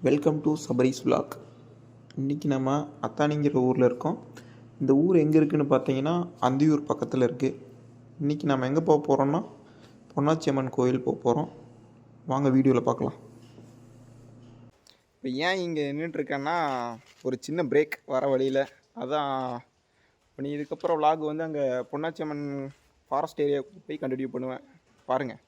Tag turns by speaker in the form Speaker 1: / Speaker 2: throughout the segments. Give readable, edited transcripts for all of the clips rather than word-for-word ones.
Speaker 1: Welcome to Sabaris vlog. இன்றைக்கி நம்ம அத்தானிங்கிற ஊரில் இருக்கோம். இந்த ஊர் எங்கே இருக்குதுன்னு பார்த்தீங்கன்னா அந்தியூர் பக்கத்தில் இருக்குது. இன்றைக்கி நம்ம எங்கே போக போகிறோன்னா பொன்னாச்சி அம்மன் கோயில் போக போகிறோம். வாங்க வீடியோவில் பார்க்கலாம்.
Speaker 2: இப்போ ஏன் இங்கே நின்றுட்டுருக்கேன்னா ஒரு சின்ன பிரேக் வர வழியில். அதான் இப்போ நீ இதுக்கப்புறம் விலாக் வந்து அங்கே பொன்னாச்சி அம்மன் ஃபாரஸ்ட் ஏரியாவுக்கு போய் கண்டினியூ பண்ணுவேன். பாருங்கள்.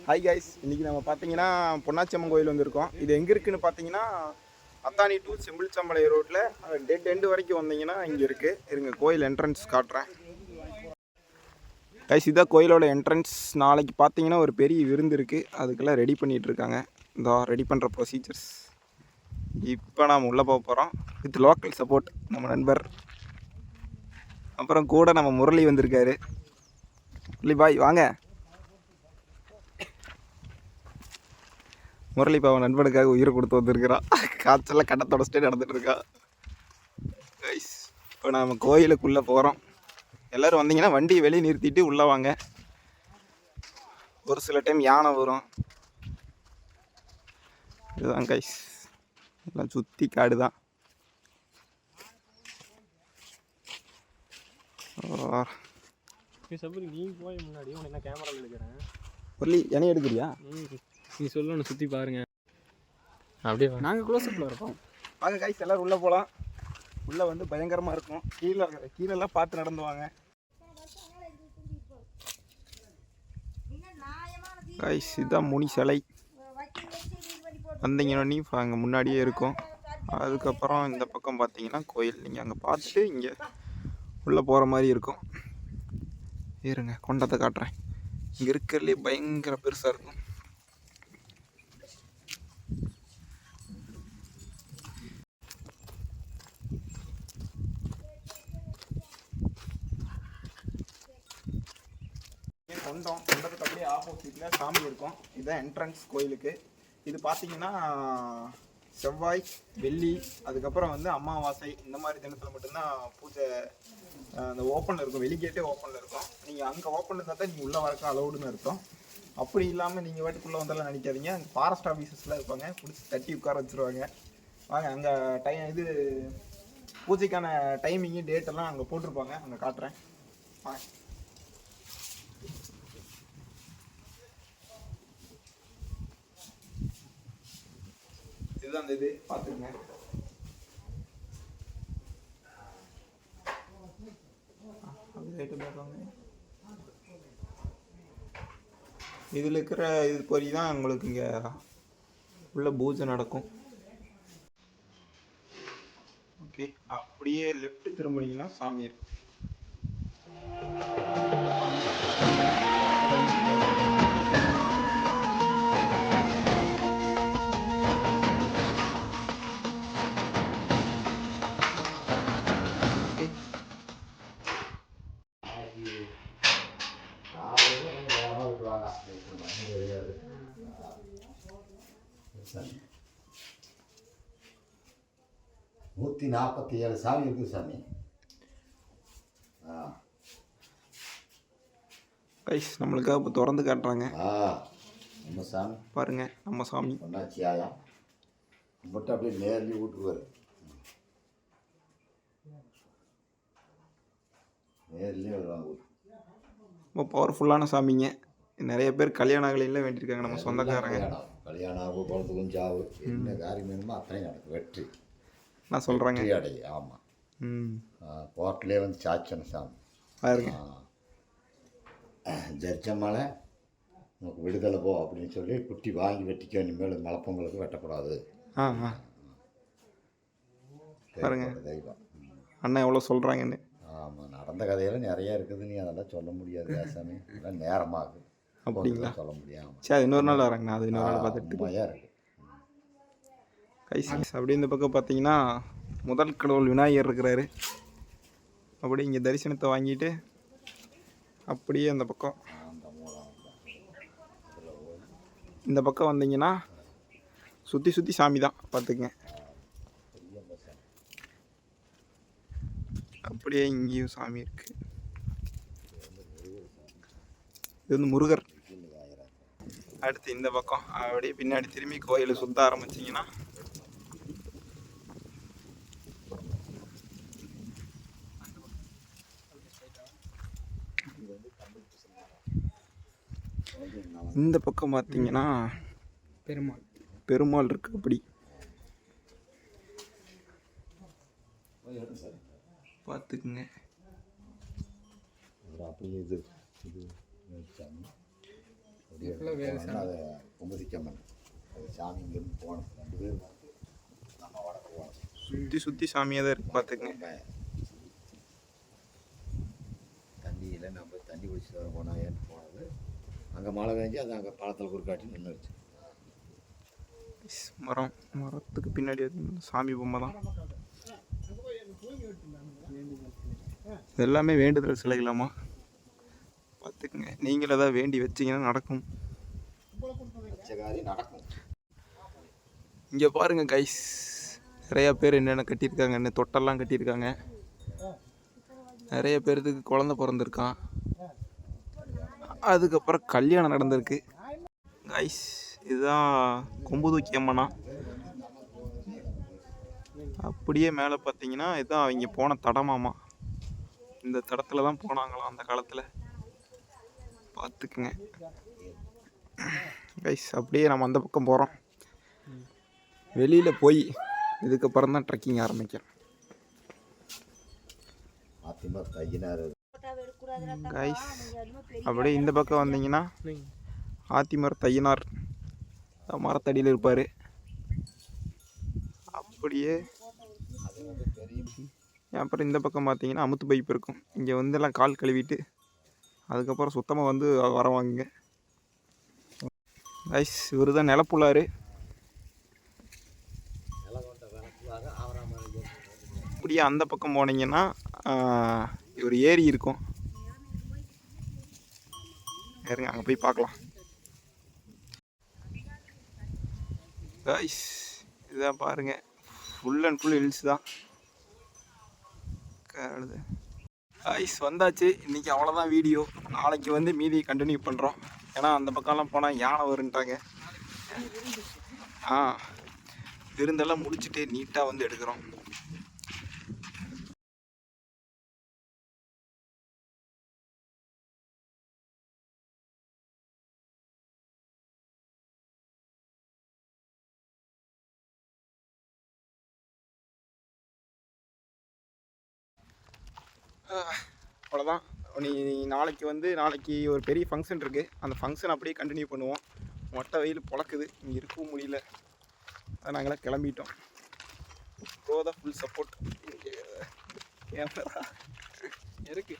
Speaker 2: ஹாய் கைஸ், இன்றைக்கி நம்ம பார்த்தீங்கன்னா பொன்னாச்சி அம்மன் கோயில் வந்திருக்கோம். இது எங்கே இருக்குதுன்னு பார்த்தீங்கன்னா அத்தானி டு செம்பிள்சம்பளை ரோட்டில் டெட் எண்டு வரைக்கும் வந்தீங்கன்னா இங்கே இருக்குது. இருங்க கோயில் என்ட்ரன்ஸ் காட்டுறேன். கைஸ், இதான் கோயிலோட என்ட்ரன்ஸ். நாளைக்கு பார்த்தீங்கன்னா ஒரு பெரிய விருந்து இருக்குது, அதுக்கெல்லாம் ரெடி பண்ணிகிட்ருக்காங்க. இந்த ரெடி பண்ணுற ப்ரொசீஜர்ஸ். இப்போ நாம் உள்ளே போக போகிறோம் வித் லோக்கல் சப்போர்ட். நம்ம நண்பர், அப்புறம் கூட நம்ம முரளி வந்திருக்காரு. முரளி பாய் வாங்க. முரளி பாவன் நண்பனுக்காக உயிரை கொடுத்து வந்திருக்கிறான். காய்ச்சலில் கடை தொடச்சிட்டே நடந்துகிட்ருக்கா. கைஸ், இப்போ நம்ம கோயிலுக்குள்ளே போகிறோம். எல்லோரும் வந்தீங்கன்னா வண்டியை வெளியே நிறுத்திட்டு உள்ளே வாங்க. ஒரு சில டைம் யானை வரும். இதுதான் கைஸ், எல்லாம் சுற்றி காடு தான். முரளி என்னை எடுக்கிறியா?
Speaker 3: நீ சொல்லணும், சுற்றி பாருங்கள். அப்படியே நாங்கள் க்ளோஸ்அப்பில் இருப்போம்.
Speaker 2: வாங்க கைஸ், எல்லோரும் உள்ளே போகலாம். உள்ளே வந்து பயங்கரமாக இருக்கும். கீழெல்லாம் பார்த்து நடந்துவாங்க. கைஸ், இதுதான் முனி சிலை. வந்தீங்கன்னா அங்கே முன்னாடியே இருக்கும். அதுக்கப்புறம் இந்த பக்கம் பார்த்தீங்கன்னா கோயில். நீங்கள் அங்கே பார்த்துட்டு இங்கே உள்ளே போகிற மாதிரி இருக்கும். இருங்க, கொண்டத்தை காட்டுறேன். இங்கே இருக்கிறதுலே பயங்கர பெருசாக இருக்கும். கொண்டத்துக்கு அப்படியே ஆப்போசிட்டில் சாமி இருக்கும். இதுதான் என்ட்ரன்ஸ் கோயிலுக்கு. இது பார்த்தீங்கன்னா செவ்வாய், வெள்ளி, அதுக்கப்புறம் வந்து அமாவாசை இந்த மாதிரி தினத்தில் மட்டும்தான் பூஜை அந்த ஓப்பனில் இருக்கும். வெளிக்கேட்டே ஓப்பனில் இருக்கும். நீங்கள் அங்கே ஓப்பனில் இருந்தால் தான் நீங்கள் உள்ளே வரக்க அலௌடுன்னு அர்த்தம். அப்படி இல்லாமல் நீங்கள் வாட்டுக்குள்ளே வந்தாலும் நினைக்காதீங்க. அங்கே ஃபாரஸ்ட் ஆஃபீஸர்ஸ்லாம் இருப்பாங்க, பிடிச்சி தட்டி உட்கார வச்சுருவாங்க. வாங்க, அங்கே இது பூஜைக்கான டைமிங்கு டேட்டெல்லாம் அங்கே போட்டிருப்பாங்க. அங்கே காட்டுறேன். வாங்க. இதுதான் அந்த இது பார்த்துக்குங்க. இதில் இருக்கிற இது பொறி தான் உங்களுக்கு இங்கே உள்ள பூஜை நடக்கும். ஓகே, அப்படியே லெஃப்ட் திரும்பினீங்கன்னா சாமி இருக்கு.
Speaker 4: நூற்றி 47 சாமி இருக்குது சாமி.
Speaker 2: கைஸ், நம்மளுக்காக இப்போ திறந்து காட்டுறாங்க.
Speaker 4: நம்ம சாமி
Speaker 2: பாருங்க, நம்ம சாமி
Speaker 4: பொன்னாச்சி ஆயா மட்டும் அப்படியே நேர்லி வீட்டுக்குவார். நேர்லேயே வருவாங்க.
Speaker 2: ரொம்ப பவர்ஃபுல்லான சாமிங்க. நிறைய பேர் கல்யாண ஆகலையில் வேண்டியிருக்காங்க நம்ம சொந்தக்காரங்க.
Speaker 4: கல்யாணம் ஆகும், குழந்தைக்கும் சாவு, என்ன காரியம் வேணுமோ அத்தனை நடக்கும். வெற்றி
Speaker 2: நான் சொல்கிறேங்க
Speaker 4: அடைய. ஆமாம், கோர்ட்லேயே வந்து சாச்சன சாமி
Speaker 2: பாருங்க.
Speaker 4: ஜட்ஜம்மால நமக்கு விடுதலை போ அப்படின்னு சொல்லி குட்டி வாங்கி வெட்டிக்க. இனிமேல் மலைப்பொங்கலுக்கு வெட்டக்கூடாது.
Speaker 2: பாருங்க
Speaker 4: தெய்வம்
Speaker 2: அண்ணன் எவ்வளோ சொல்கிறாங்கன்னு.
Speaker 4: ஆமாம், நடந்த கதையெல்லாம் நிறையா இருக்குது. நீ அதெல்லாம் சொல்ல முடியாது சாமி. அதெல்லாம் நேரமாகுது.
Speaker 2: அப்படிங்களா?
Speaker 4: சொல்ல முடியாமல்.
Speaker 2: சரி, இன்னொரு நாள் வரேங்கண்ணா. அது இன்னொரு நாள் பார்த்துட்டு
Speaker 4: இருக்குது.
Speaker 2: கைஸ், அப்படி இந்த பக்கம் பார்த்தீங்கன்னா முதல் கடவுள் விநாயகர் இருக்கிறாரு. அப்படி இங்கே தரிசனத்தை வாங்கிட்டு அப்படியே அந்த பக்கம் இந்த பக்கம் வந்தீங்கன்னா சுற்றி சுற்றி சாமி தான் பார்த்துக்குங்க. அப்படியே இங்கேயும் சாமி இருக்குது. இது வந்து முருகர். அடுத்து இந்த பக்கம் அப்படியே பின்னாடி திரும்பி கோயிலை சுற்ற ஆரம்பிச்சிங்கன்னா இந்த பக்கம் பார்த்தீங்கன்னா பெருமாள் இருக்கு. அப்படி பார்த்துக்குங்க.
Speaker 4: அப்படியே இது சாமி அதை குமரிக்கம்மன் அது சாமி இங்கேருந்து போகணும். 2 பேர் வந்து நம்ம வடக்கு போகணும்.
Speaker 2: சுற்றி சாமியாக தான் இருக்குது பார்த்துக்குங்க.
Speaker 4: தண்ணியில் நம்ம தண்ணி குடிச்சிட்டு வர போனால் ஏன்னு போனது அங்கே மழை பெஞ்சு அது அங்கே பழத்தில் குறுக்காட்டி நின்றுச்சு.
Speaker 2: மரத்துக்கு பின்னாடி சாமி பொம்மை தான். இது எல்லாமே வேண்டுதல் சிலைகளாமா பார்த்துக்குங்க. நீங்களும் ஏதாவது வேண்டி வச்சிங்கன்னா நடக்கும்.
Speaker 4: நடக்கும்.
Speaker 2: இங்கே பாருங்க கைஸ், நிறையா பேர் என்னென்ன கட்டியிருக்காங்கன்னு தொட்டெல்லாம் கட்டியிருக்காங்க. நிறைய பேர்த்துக்கு குழந்த பிறந்திருக்கான். அதுக்கப்புறம் கல்யாணம் நடந்திருக்கு கைஸ். இதுதான் கொம்பு தூக்கி அம்மனா. அப்படியே மேலே பார்த்தீங்கன்னா இதுதான் அவங்க போன தடமாமா. இந்த தடத்தில் தான் போனாங்களாம் அந்த காலத்தில் பார்த்துக்குங்க கைஸ். அப்படியே நம்ம அந்த பக்கம் போகிறோம். வெளியில் போய் இதுக்கப்புறம் தான் ட்ரெக்கிங் ஆரம்பிக்கிறோம் கைஸ். அப்படியே இந்த பக்கம் வந்தீங்கன்னா ஆத்திமர் தையனார் மரத்தடியில் இருப்பார். அப்படியே அப்புறம் இந்த பக்கம் பார்த்தீங்கன்னா அமுத்து பைப் இருக்கும். இங்கே வந்து எல்லாம் கால் கழுவிட்டு அதுக்கப்புறம் சுத்தமாக வந்து வரவாங்க கைஸ். இவர் தான் நிலப்புள்ளார். அப்படியே அந்த பக்கம் போனீங்கன்னா ஒரு ஏரி இருக்கும். இருங்க அங்கே போய் பார்க்கலாம் கைஸ். இதான் பாருங்கள், ஃபுல் அண்ட் ஃபுல் ஹில்ஸ் தான். கைஸ் வந்தாச்சு. இன்றைக்கி அவ்வளோதான் வீடியோ. நாளைக்கு வந்து மீதி கண்டினியூ பண்ணுறோம். ஏன்னா அந்த பக்கம்லாம் போனால் யானை வருன்ட்டாங்க. விருந்தெல்லாம் முடிச்சுட்டு நீட்டாக வந்து எடுக்கிறோம். அவ்வளோதான். நாளைக்கு ஒரு பெரிய ஃபங்க்ஷன் இருக்குது. அந்த ஃபங்க்ஷன் அப்படியே கண்டினியூ பண்ணுவோம். மொட்டை வெயில் பொழக்குது, இங்கே இருக்கவும் முடியல. அதை நாங்களாம் கிளம்பிட்டோம். ப்ரோ தான் ஃபுல் சப்போர்ட். கேமரா இருக்குது.